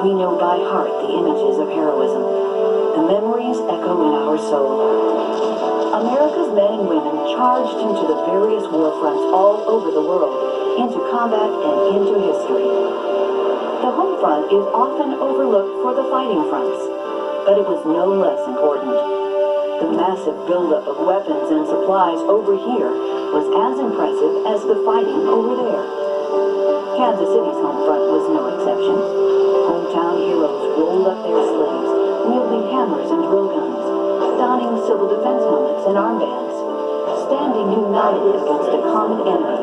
we know by heart the images of heroism. The memories echo in our soul. America's men and women charged into the various war fronts all over the world, into combat and into history. The home front is often overlooked for the fighting fronts, but it was no less important. The massive buildup of weapons and supplies over here was as impressive as the fighting over there. Kansas City's home front was no exception. Hometown heroes rolled up their sleeves, wielding hammers and drill guns, donning civil defense helmets and armbands, standing united against a common enemy.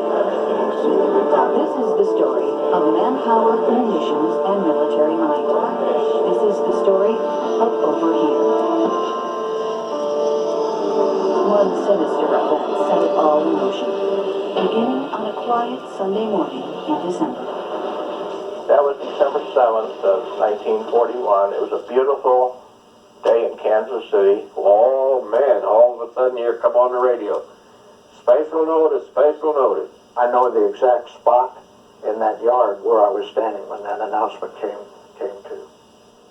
This is the story of manpower, munitions, and military might. This is the story of Over Here. One sinister event set it all in motion, beginning on a quiet Sunday morning in December. That was December 7th of 1941. It was a beautiful day in Kansas City. Oh man, all of a sudden here come on the radio. Special notice, special notice. I know the exact spot in that yard where I was standing when that announcement came to.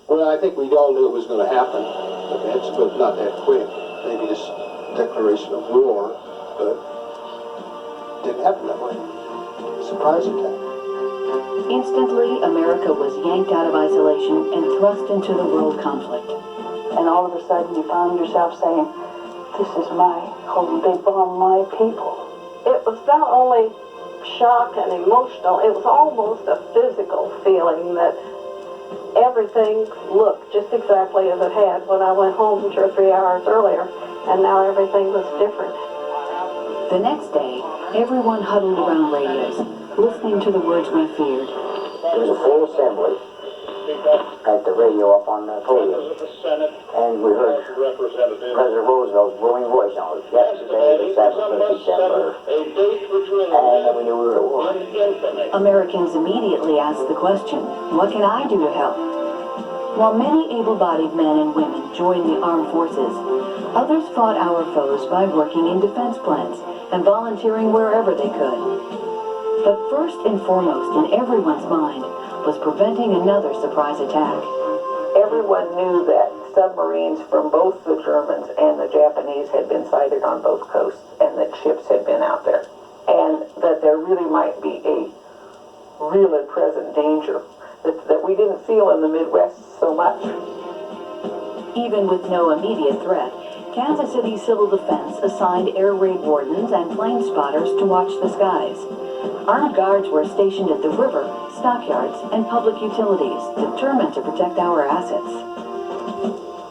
Well, I think we all knew it was going to happen, but not that quick. Maybe this declaration of war, but it didn't happen that way. Surprise attack. Instantly, America was yanked out of isolation and thrust into the world conflict. And all of a sudden, you found yourself saying, "This is my home, they bomb my people." It was not only shock and emotional, it was almost a physical feeling that everything looked just exactly as it had when I went home 2 or 3 hours earlier, and now everything was different. The next day, everyone huddled around radios, listening to the words we feared. There was a full assembly at the radio up on the podium, and we heard President Roosevelt's booming voice on it. Yesterday, the 7th of December, and then we knew we were at war. Americans immediately asked the question, what can I do to help? While many able-bodied men and women joined the armed forces, others fought our foes by working in defense plants and volunteering wherever they could. But first and foremost in everyone's mind was preventing another surprise attack. Everyone knew that submarines from both the Germans and the Japanese had been sighted on both coasts, and that ships had been out there, and that there really might be a real and present danger that we didn't feel in the Midwest so much. Even with no immediate threat, Kansas City Civil Defense assigned air raid wardens and plane spotters to watch the skies. Armed guards were stationed at the river, stockyards, and public utilities, determined to protect our assets.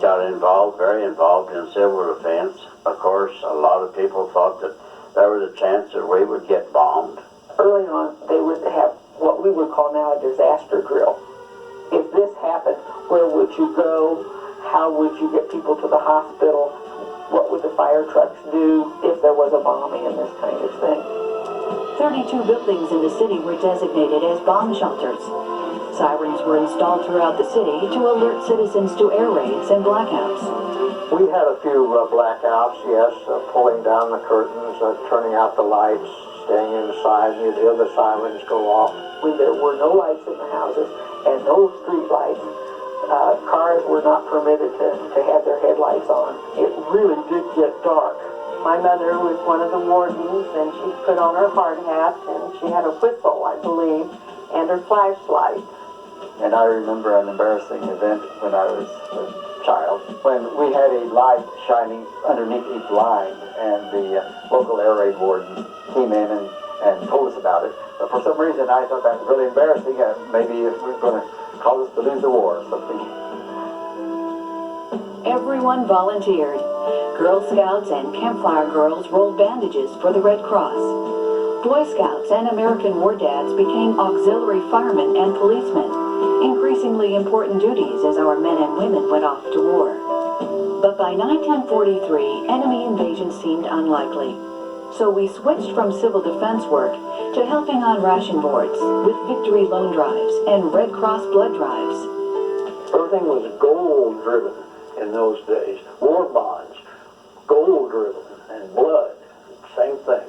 Got involved, very involved in civil defense. Of course, a lot of people thought that there was a chance that we would get bombed. Early on, they would have what we would call now a disaster drill. If this happened, where would you go? How would you get people to the hospital? What would the fire trucks do if there was a bombing and this kind of thing? 32 buildings in the city were designated as bomb shelters. Sirens were installed throughout the city to alert citizens to air raids and blackouts. We had a few blackouts, yes, pulling down the curtains, turning out the lights, staying inside. You'd hear the sirens go off. When there were no lights in the houses and no street lights, cars were not permitted to have their headlights on. It really did get dark. My mother was one of the wardens, and she put on her hard hat, and she had a whistle, I believe, and her flashlight. And I remember an embarrassing event when I was a child, when we had a light shining underneath each line, and the local air raid warden came in and told us about it. But for some reason, I thought that was really embarrassing, and maybe it was going to cause us to lose the war or something. Everyone volunteered. Girl Scouts and Campfire Girls rolled bandages for the Red Cross. Boy Scouts and American War Dads became auxiliary firemen and policemen, increasingly important duties as our men and women went off to war. But by 1943, enemy invasion seemed unlikely. So we switched from civil defense work to helping on ration boards with victory loan drives and Red Cross blood drives. Everything was goal-driven in those days. War bonds, goal-driven, and blood, same thing.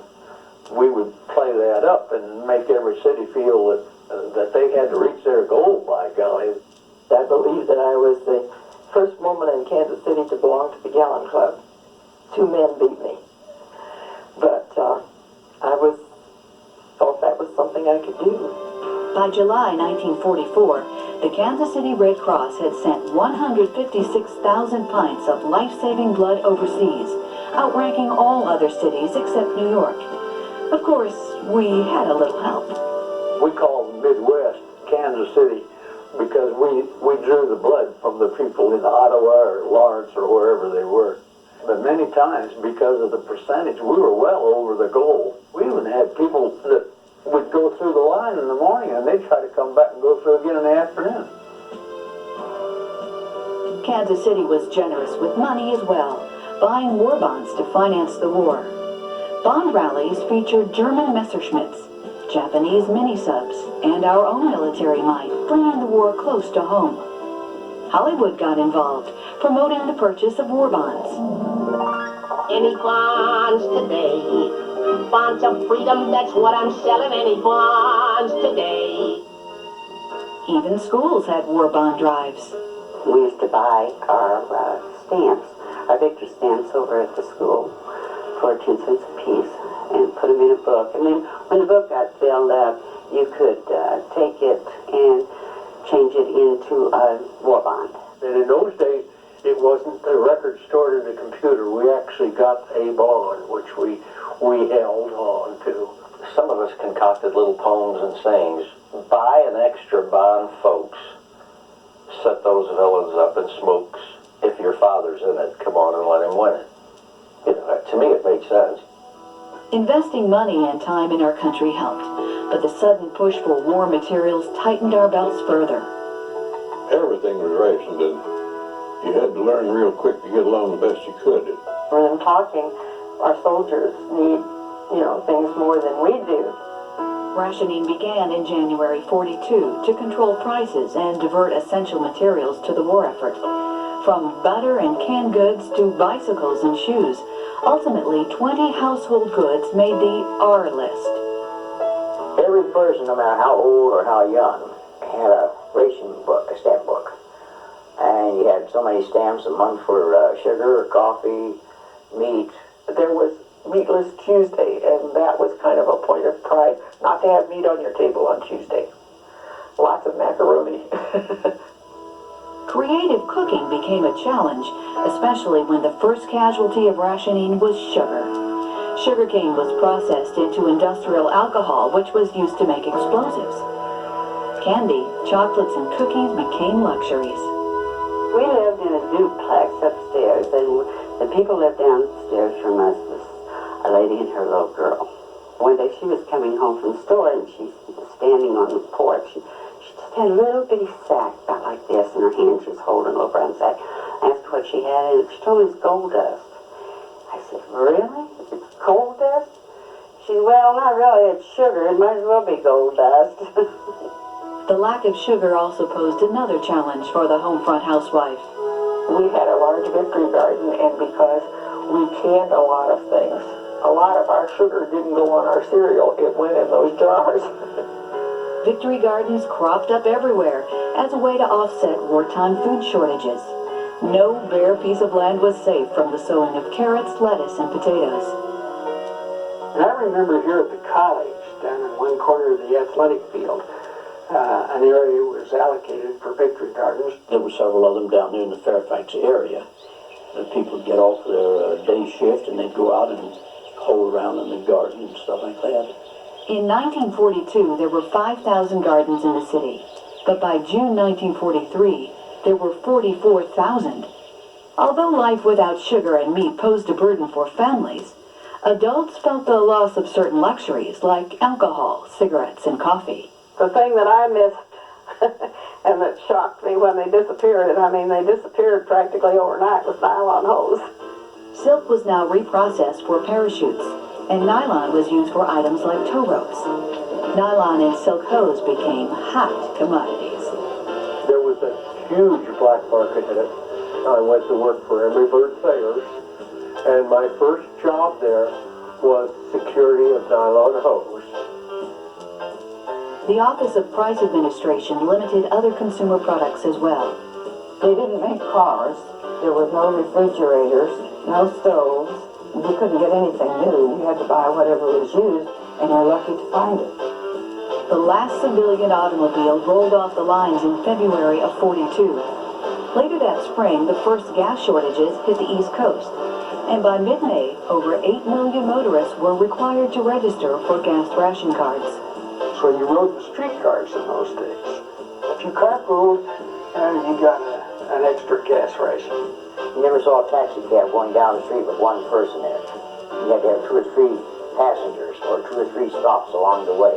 We would play that up and make every city feel that they had to reach their goal, by golly. Kansas City to belong to the Gallon Club. 2 men beat me. But I thought that was something I could do. By July 1944, the Kansas City Red Cross had sent 156,000 pints of life-saving blood overseas, outranking all other cities except New York. Of course, we had a little help. We called Midwest Kansas City because we drew the blood from the people in Ottawa or Lawrence or wherever they were. But many times, because of the percentage, we were well over the goal. We even had people that would go through the line in the morning and they'd try to come back and go through again in the afternoon. Kansas City was generous with money as well, buying war bonds to finance the war. Bond rallies featured German Messerschmitts, Japanese mini-subs, and our own military might, bringing the war close to home. Hollywood got involved, promoting the purchase of war bonds. Any bonds today? Bonds of freedom, that's what I'm selling. Any bonds today? Even schools had war bond drives. We used to buy our stamps, our victory stamps over at the school for 10 cents a piece and put them in a book. And then when the book got filled up, you could take it and change it into a war bond. And in those days, it wasn't a record stored in a computer. We actually got a bond, which we held on to. Some of us concocted little poems and sayings. Buy an extra bond, folks. Set those villains up in smokes. If your father's in it, come on and let him win it. You know, to me, it made sense. Investing money and time in our country helped, but the sudden push for war materials tightened our belts further. Everything was rationed, and you had to learn real quick to get along the best you could. For them talking, our soldiers need, things more than we do. Rationing began in January 42 to control prices and divert essential materials to the war effort. From butter and canned goods to bicycles and shoes, ultimately 20 household goods made the R list. Every person, no matter how old or how young, had a ration book, a stamp book. And you had so many stamps a month for sugar, coffee, meat. There was Meatless Tuesday, and that was kind of a point of pride, not to have meat on your table on Tuesday. Lots of macaroni. Creative cooking became a challenge, especially when the first casualty of rationing was sugar. Sugarcane was processed into industrial alcohol, which was used to make explosives. Candy, chocolates, and cookies became luxuries. We lived in a duplex upstairs, and the people lived downstairs from us was a lady and her little girl. One day she was coming home from the store, and she's standing on the porch. She just had a little bitty sack about like this in her hand. She was holding a little brown sack. I asked what she had, and she told me it's gold dust. I said, really? It's gold dust? She said, well, not really. It's sugar. It might as well be gold dust. The lack of sugar also posed another challenge for the home front housewife. We had a large victory garden, and because we canned a lot of things, a lot of our sugar didn't go on our cereal. It went in those jars. Victory gardens cropped up everywhere as a way to offset wartime food shortages. No bare piece of land was safe from the sowing of carrots, lettuce, and potatoes. And I remember here at the college, down in one corner of the athletic field, an area was allocated for victory gardens. There were several of them down there in the Fairfax area. The people would get off their day shift and they'd go out and hole around in the garden and stuff like that. In 1942, there were 5,000 gardens in the city, but by June 1943, there were 44,000. Although life without sugar and meat posed a burden for families, adults felt the loss of certain luxuries like alcohol, cigarettes, and coffee. The thing that I missed and that shocked me when they disappeared, and I mean they disappeared practically overnight, was nylon hose. Silk was now reprocessed for parachutes, and nylon was used for items like tow ropes. Nylon and silk hose became hot commodities. There was a huge black market in it. I went to work for Emery Bird Sayers, and my first job there was security of nylon hose. The Office of Price Administration limited other consumer products as well. They didn't make cars. There was no refrigerators, no stoves. You couldn't get anything new. You had to buy whatever was used, and you're lucky to find it. The last civilian automobile rolled off the lines in February of '42. Later that spring, the first gas shortages hit the East Coast. And by mid-May, over 8 million motorists were required to register for gas ration cards. So you rode the streetcars in those days. If you carpooled, you got an extra gas ration. You never saw a taxi cab going down the street with one person in it. You had to have 2 or 3 passengers or 2 or 3 stops along the way.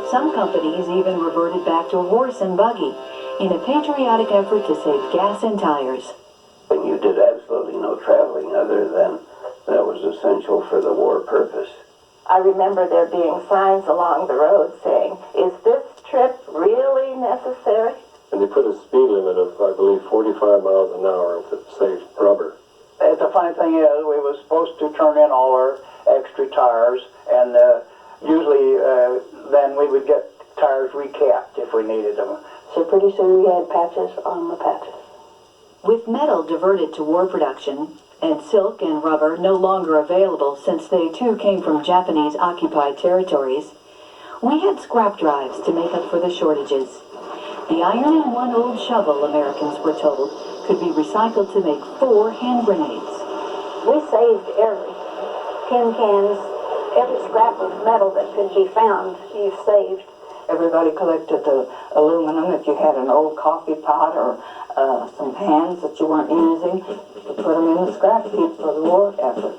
Some companies even reverted back to horse and buggy in a patriotic effort to save gas and tires. But you did absolutely no traveling other than that was essential for the war purpose. I remember there being signs along the road saying, "Is this trip really necessary?" And they put a speed limit of, I believe, 45 miles an hour to save rubber. The funny thing is, we were supposed to turn in all our extra tires, and usually then we would get tires recapped if we needed them. So pretty soon we had patches on the patches. With metal diverted to war production, and silk and rubber no longer available since they too came from Japanese-occupied territories, we had scrap drives to make up for the shortages. The iron in one old shovel, Americans were told, could be recycled to make 4 hand grenades. We saved every tin cans, every scrap of metal that could be found, you saved. Everybody collected the aluminum. If you had an old coffee pot or some pans that you weren't using, you put them in the scrap heap for the war effort.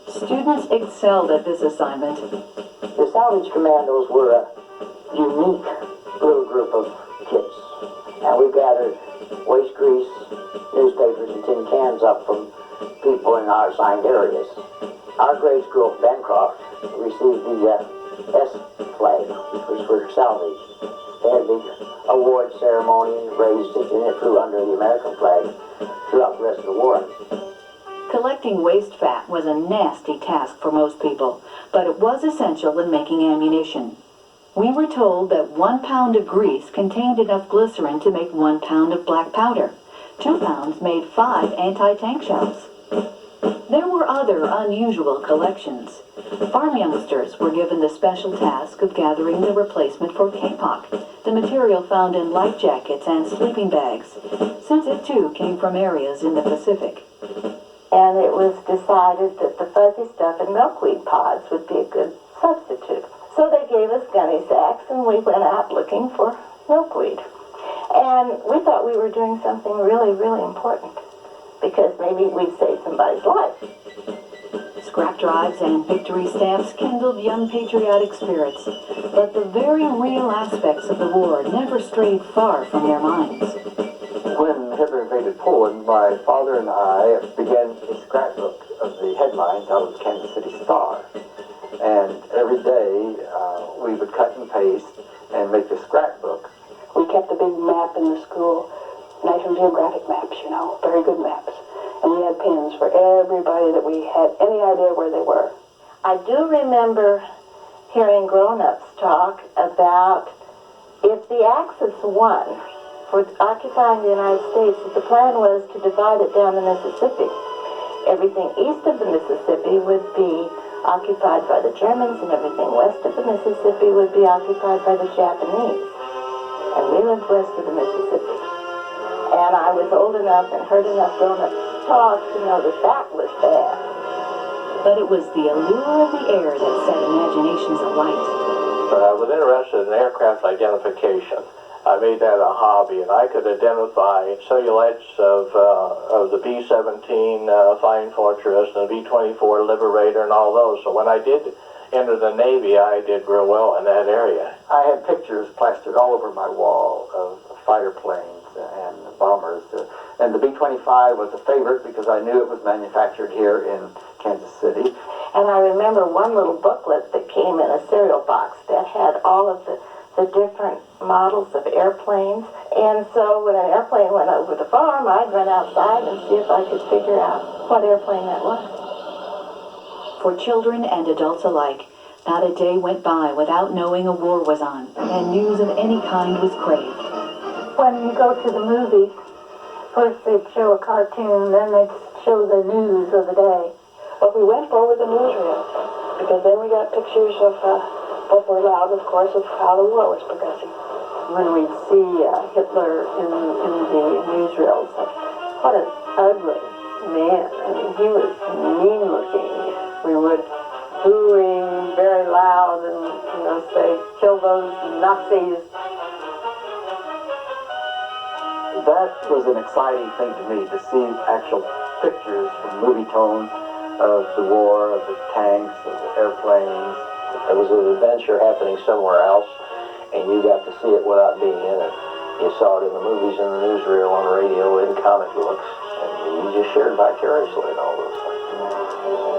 Students excelled at this assignment. The salvage commandos were a unique little group of kids. And we gathered waste grease, newspapers, and tin cans up from people in our assigned areas. Our grade school, Bancroft, received the S flag, which was for salvage. They had the award ceremony and raised it, and it flew under the American flag throughout the rest of the war. Collecting waste fat was a nasty task for most people, but it was essential in making ammunition. We were told that 1 pound of grease contained enough glycerin to make 1 pound of black powder. 2 pounds made 5 anti-tank shells. There were other unusual collections. Farm youngsters were given the special task of gathering the replacement for kapok, the material found in life jackets and sleeping bags, since it too came from areas in the Pacific. And it was decided that the fuzzy stuff in milkweed pods would be a good substitute. So they gave us gunny sacks, and we went out looking for milkweed. And we thought we were doing something really, really important, because maybe we'd save somebody's life. Scrap drives and victory stamps kindled young patriotic spirits, but the very real aspects of the war never strayed far from their minds. When Hitler invaded Poland, my father and I began a scrapbook of the headlines out of the Kansas City Star. And every day we would cut and paste and make a scrapbook. We kept a big map in the school, National Geographic maps, you know, very good maps. And we had pins for everybody that we had any idea where they were. I do remember hearing grown-ups talk about if the Axis won for occupying the United States, that the plan was to divide it down the Mississippi. Everything east of the Mississippi would be occupied by the Germans, and everything west of the Mississippi would be occupied by the Japanese. And we lived west of the Mississippi. And I was old enough and heard enough grown-ups talk to know that that was bad. But it was the allure of the air that set imaginations alight. But I was interested in aircraft identification. I made that a hobby, and I could identify silhouettes of the B-17 Flying Fortress and the B-24 Liberator and all those. So when I did enter the Navy, I did real well in that area. I had pictures plastered all over my wall of fighter planes and bombers. And the B-25 was a favorite because I knew it was manufactured here in Kansas City. And I remember one little booklet that came in a cereal box that had all of the different models of airplanes. And so when an airplane went over the farm, I'd run outside and see if I could figure out what airplane that was. For children and adults alike, not a day went by without knowing a war was on, and news of any kind was craved. When you go to the movies, First they'd show a cartoon, then they'd show the news of the day. But we went forward the newsreel, because then we got pictures of what were allowed, of course, of how the war was progressing. When we'd see Hitler in the newsreels, what an ugly man. I mean, he was mean looking. We would booing very loud and, say, kill those Nazis. That was an exciting thing to me, to see actual pictures from movie tone of the war, of the tanks, of the airplanes. It was an adventure happening somewhere else, and you got to see it without being in it. You saw it in the movies, in the newsreel, on the radio, in comic books, and you just shared vicariously in all those things.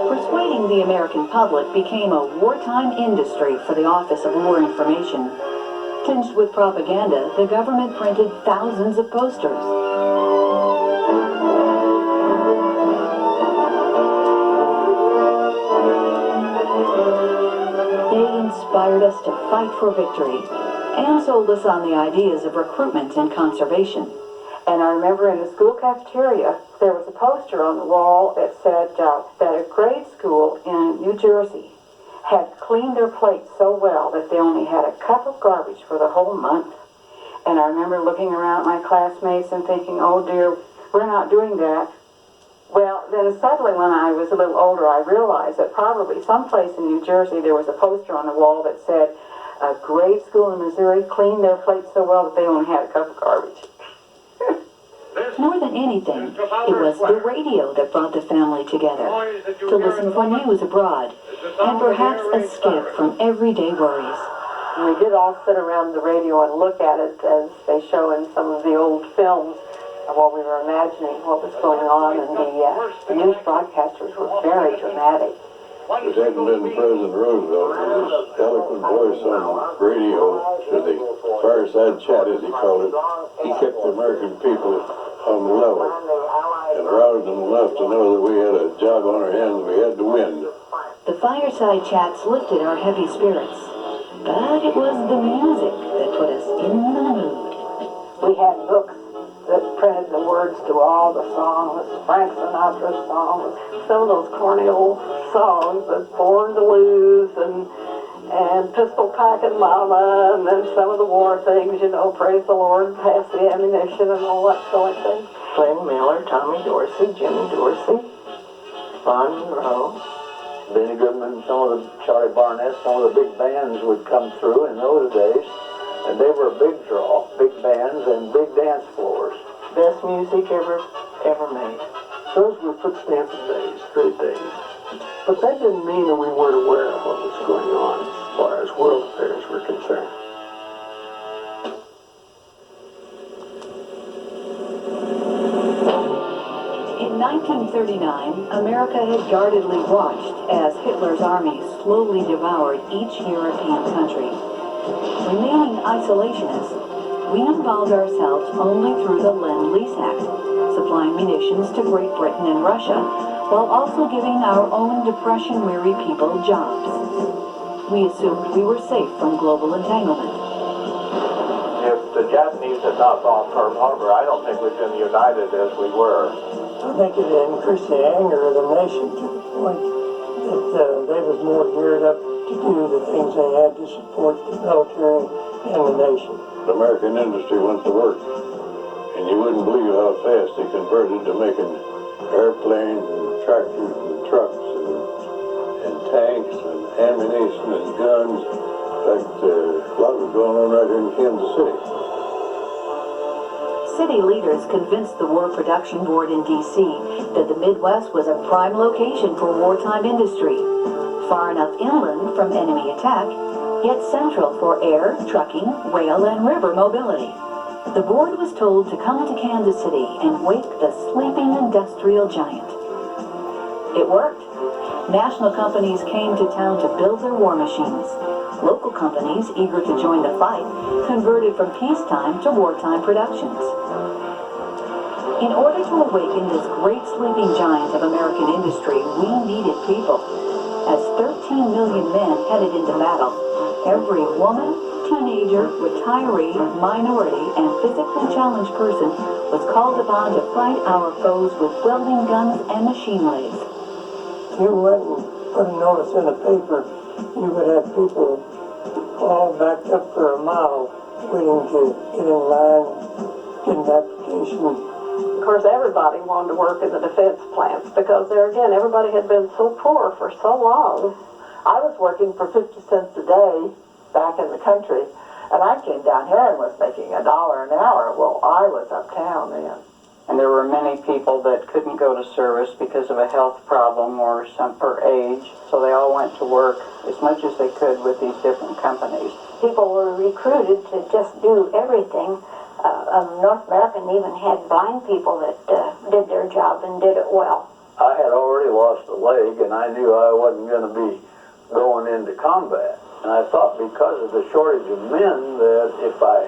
Persuading the American public became a wartime industry for the Office of War Information. Tinged with propaganda, the government printed thousands of posters. They inspired us to fight for victory and sold us on the ideas of recruitment and conservation. And I remember in the school cafeteria, there was a poster on the wall that said that a grade school in New Jersey had cleaned their plates so well that they only had a cup of garbage for the whole month. And I remember looking around at my classmates and thinking, oh dear, we're not doing that. Well, then suddenly when I was a little older, I realized that probably someplace in New Jersey there was a poster on the wall that said, a grade school in Missouri cleaned their plates so well that they only had a cup of garbage. More than anything, it was the radio that brought the family together, to listen for news abroad, and perhaps escape from everyday worries. We did all sit around the radio and look at it as they show in some of the old films while we were imagining what was going on, and the news broadcasters were very dramatic. If it hadn't been President Roosevelt with his eloquent voice on radio, to the fireside chat as he called it, he kept the American people on the level and aroused them enough to know that we had a job on our hands, we had to win. The fireside chats lifted our heavy spirits, but it was the music that put us in the mood. We had books that printed the words to all the songs, Frank Sinatra's songs, some of those corny old songs, that Born to Lose and Pistol Packin' Mama, and then some of the war things, Praise the Lord, Pass the Ammunition, and all that sort of thing. Glenn Miller, Tommy Dorsey, Jimmy Dorsey, Von Monroe, Benny Goodman, some of the Charlie Barnett, some of the big bands would come through in those days, and they were a big draw, big bands and big dance floors. best music ever made. Those were foot-stamping days, great days. But that didn't mean that we weren't aware of what was going on as far as world affairs were concerned. In 1939, America had guardedly watched as Hitler's army slowly devoured each European country. Remaining isolationists, we involved ourselves only through the Lend-Lease Act, supplying munitions to Great Britain and Russia, while also giving our own depression-weary people jobs. We assumed we were safe from global entanglement. If the Japanese had not bombed Pearl Harbor, I don't think we'd been united as we were. I think it increased the anger of the nation to the point that they was more geared up to do the things they had to support the military and the nation. The American industry went to work, and you wouldn't believe how fast they converted to making airplanes and tractors and trucks and tanks and ammunition and guns. In fact, a lot was going on right here in Kansas City. City leaders convinced the War Production Board in D.C. that the Midwest was a prime location for wartime industry, far enough inland from enemy attack, yet central for air, trucking, rail, and river mobility. The board was told to come to Kansas City and wake the sleeping industrial giant. It worked. National companies came to town to build their war machines. Local companies, eager to join the fight, converted from peacetime to wartime productions. In order to awaken this great sleeping giant of American industry, we needed people. As 13 million men headed into battle, every woman, teenager, retiree, minority, and physically challenged person was called upon to fight our foes with welding guns and machine lathes. You went and put a notice in the paper, you would have people all backed up for a mile waiting to get in line, get an application. Of course, everybody wanted to work in the defense plants because there again, everybody had been so poor for so long. I was working for 50 cents a day back in the country, and I came down here and was making $1 an hour. Well, I was uptown then. And there were many people that couldn't go to service because of a health problem or some for age, so they all went to work as much as they could with these different companies. People were recruited to just do everything. North American even had blind people that did their job and did it well. I had already lost a leg, and I knew I wasn't going to be going into combat. And I thought because of the shortage of men that if I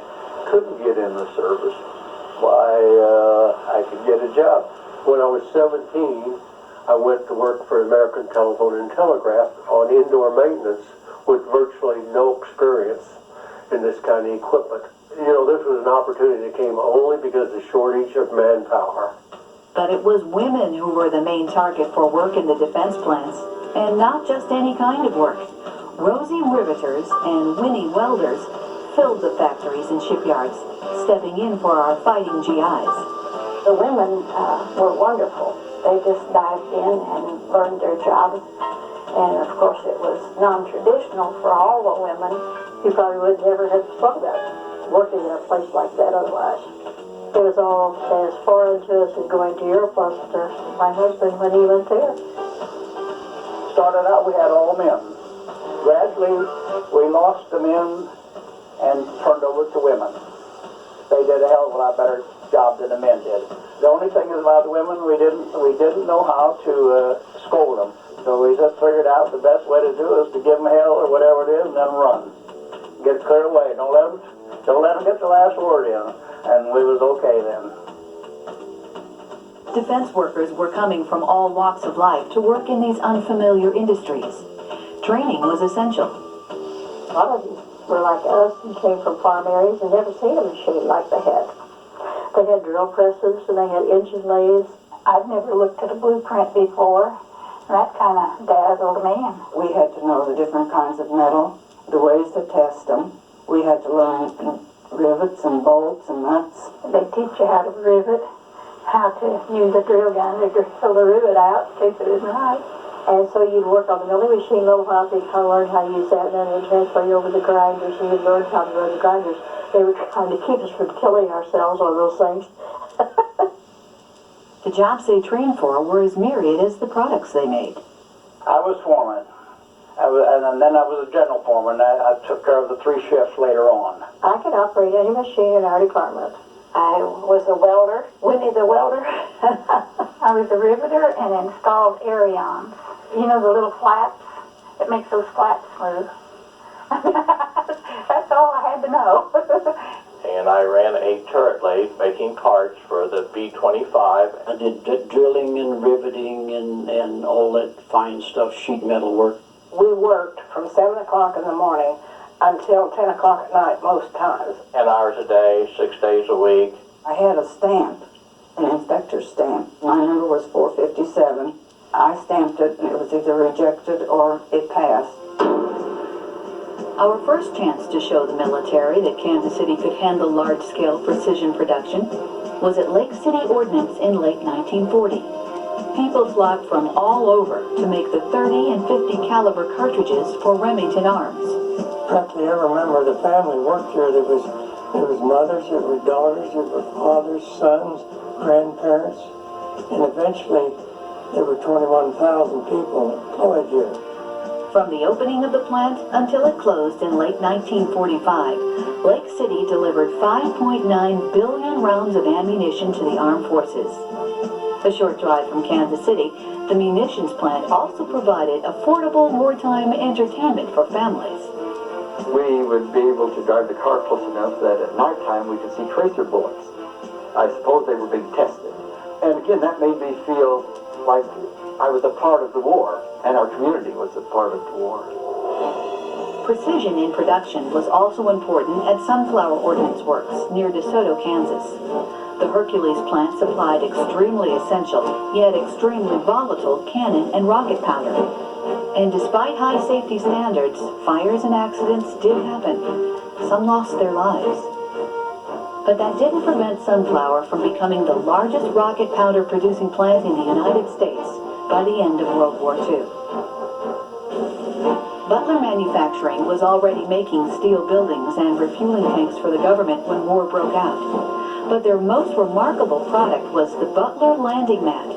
couldn't get in the service, why I could get a job. When I was 17, I went to work for American Telephone and Telegraph on indoor maintenance with virtually no experience in this kind of equipment. You know, this was an opportunity that came only because of the shortage of manpower. But it was women who were the main target for work in the defense plants, and not just any kind of work. Rosy riveters and Winnie welders filled the factories and shipyards, stepping in for our fighting GIs. The women were wonderful. They just dived in and learned their jobs. And of course it was non-traditional for all the women. You probably would never have thought about working in a place like that otherwise. It was all as foreign to us as going to Europe was to my husband when he went there. Started out, we had all men. Gradually, we lost the men and turned over to women. They did a hell of a lot better job than the men did. The only thing is about the women, we didn't know how to scold them. So we just figured out the best way to do is to give them hell or whatever it is and then run. Get clear away. Don't let them get the last word in. And we was okay then. Defense workers were coming from all walks of life to work in these unfamiliar industries. Training was essential. A lot of them were like us and came from farm areas and never seen a machine like they had. They had drill presses and they had engine lathes. I'd never looked at a blueprint before. That kind of dazzled me. We had to know the different kinds of metal, the ways to test them. We had to learn rivets and bolts and nuts. They teach you how to rivet, how to use a drill gun to drill the rivet out in case it isn't right. And so you'd work on the milling machine a little while, so you kind of learn how to use that, and then they'd transfer you over to the grinders, and you'd learn how to run the grinders. They were trying to keep us from killing ourselves on those things. The jobs they trained for were as myriad as the products they made. I was foreman. And then I was a general foreman. I took care of the 3 shifts later on. I could operate any machine in our department. I was a welder, Winnie the welder. I was a riveter and installed aerions. You know the little flats? It makes those flats smooth. That's all I had to know. And I ran a turret lathe making parts for the B-25. I did drilling and riveting and all that fine stuff, sheet metal work. We worked from 7 o'clock in the morning until 10 o'clock at night most times. 10 hours a day, 6 days a week. I had a stamp, an inspector's stamp. My number was 457. I stamped it, and it was either rejected or it passed. Our first chance to show the military that Kansas City could handle large-scale precision production was at Lake City Ordnance in late 1940. People flocked from all over to make the 30 and 50 caliber cartridges for Remington Arms. Practically every member of the family worked here. There was mothers, there were daughters, there were fathers, sons, grandparents, and eventually there were 21,000 people employed here. From the opening of the plant until it closed in late 1945, Lake City delivered 5.9 billion rounds of ammunition to the armed forces. A short drive from Kansas City, the munitions plant also provided affordable wartime entertainment for families. We would be able to drive the car close enough that at nighttime we could see tracer bullets. I suppose they were being tested. And again, that made me feel like I was a part of the war, and our community was a part of the war. Precision in production was also important at Sunflower Ordnance Works near DeSoto, Kansas. The Hercules plant supplied extremely essential, yet extremely volatile cannon and rocket powder. And despite high safety standards, fires and accidents did happen. Some lost their lives. But that didn't prevent Sunflower from becoming the largest rocket powder producing plant in the United States by the end of World War II. Butler Manufacturing was already making steel buildings and refueling tanks for the government when war broke out. But their most remarkable product was the Butler Landing Mat.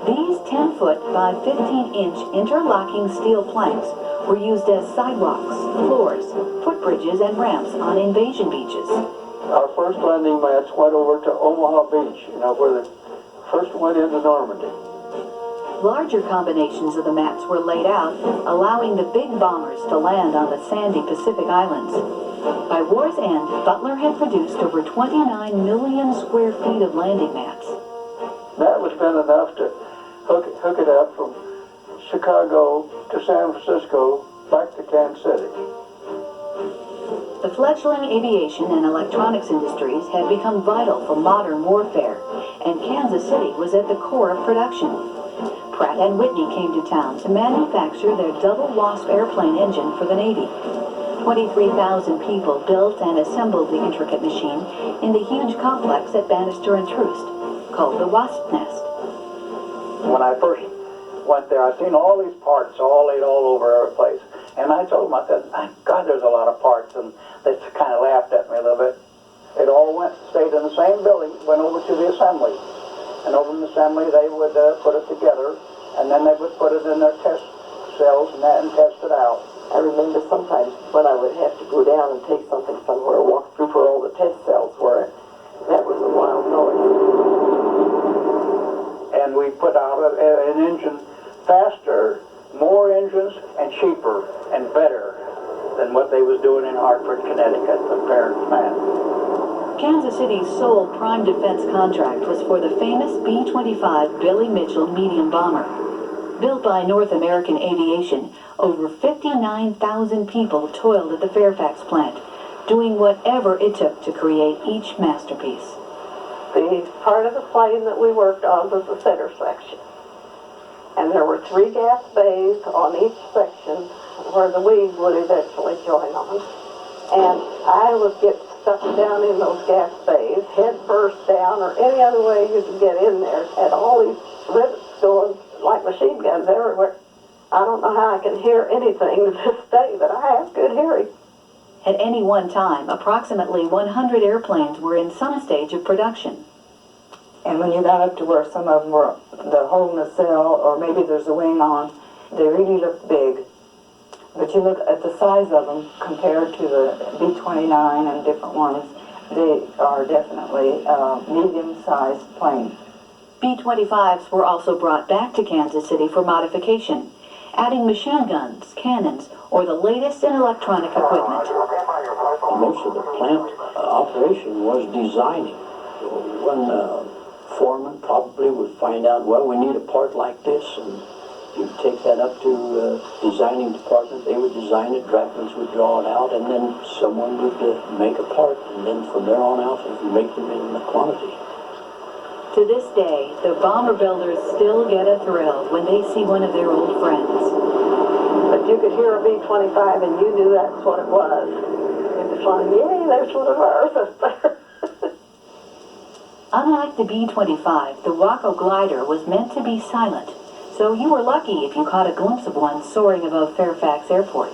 These 10-foot by 15-inch interlocking steel planks were used as sidewalks, floors, footbridges, and ramps on invasion beaches. Our first landing mats went over to Omaha Beach, where the first went into Normandy. Larger combinations of the mats were laid out, allowing the big bombers to land on the sandy Pacific Islands. By war's end, Butler had produced over 29 million square feet of landing mats. That would have been enough to hook it up from Chicago to San Francisco, back to Kansas City. The fledgling aviation and electronics industries had become vital for modern warfare, and Kansas City was at the core of production. Pratt & Whitney came to town to manufacture their double Wasp airplane engine for the Navy. 23,000 people built and assembled the intricate machine in the huge complex at Bannister and Troost, called the Wasp Nest. When I first went there, I seen all these parts all laid all over every place. And I told them, I said, my God, there's a lot of parts. And they kind of laughed at me a little bit. It all stayed in the same building, went over to the assembly. And over in the assembly, they would put it together, and then they would put it in their test cells and test it out. I remember sometimes when I would have to go down and take something somewhere, walk through where all the test cells were. That was a wild noise. And we put out an engine faster, more engines, and cheaper and better than what they was doing in Hartford, Connecticut, the parent plant. Kansas City's sole prime defense contract was for the famous B-25 Billy Mitchell medium bomber. Built by North American Aviation, over 59,000 people toiled at the Fairfax plant, doing whatever it took to create each masterpiece. The part of the plane that we worked on was the center section. And there were 3 gas bays on each section where the wing would eventually join on. And I would get stuck down in those gas bays, head first down, or any other way you could get in there. Had all these rivets going like machine guns everywhere. I don't know how I can hear anything to this day, but I have good hearing. At any one time, approximately 100 airplanes were in some stage of production. And when you got up to where some of them were the hole in the cell, or maybe there's a wing on, they really looked big. But you look at the size of them compared to the B-29 and different ones, they are definitely medium-sized planes. B-25s were also brought back to Kansas City for modification, adding machine guns, cannons, or the latest in electronic equipment. Most of the plant operation was designing. One foreman probably would find out, well, we need a part like this, and he'd take that up to designing department. They would design it, draftsmen would draw it out, and then someone would make a part, and then from there on out, they would make them in the quantity. To this day, the bomber builders still get a thrill when they see one of their old friends. But you could hear a B-25 and you knew that's what it was. It was like, yay, there's one of ours up there. Unlike the B-25, the Waco glider was meant to be silent, so you were lucky if you caught a glimpse of one soaring above Fairfax Airport.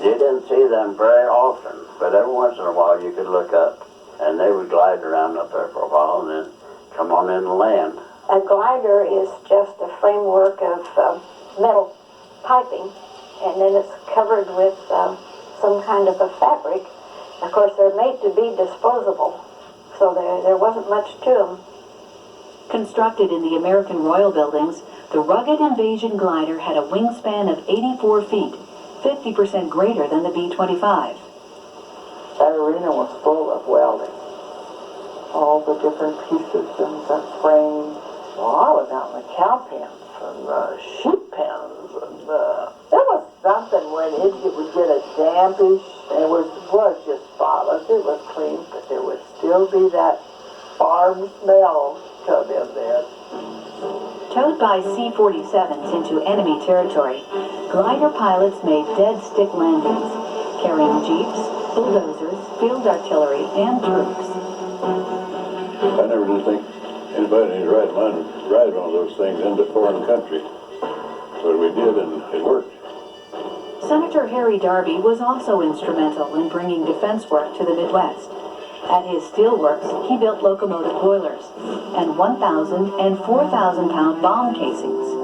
You didn't see them very often, but every once in a while you could look up, and they would glide around up there for a while and then come on in and land. A glider is just a framework of metal piping, and then it's covered with some kind of a fabric. Of course, they're made to be disposable, so there wasn't much to them. Constructed in the American Royal Buildings, the rugged Invasion glider had a wingspan of 84 feet, 50% greater than the B-25. That arena was full of welding. All the different pieces and the frame. Well, I was out in the cow pens and the sheep pens and there was something when it would get a dampish, and it was just spotless. It was clean, but there would still be that farm smell come in there. Towed by C-47s into enemy territory, glider pilots made dead stick landings, carrying jeeps, bulldozers, field artillery, and troops. I never did think anybody in his right mind would ride one of those things into foreign country. But we did, and it worked. Senator Harry Darby was also instrumental in bringing defense work to the Midwest. At his steelworks, he built locomotive boilers and 1,000 and 4,000 pound bomb casings.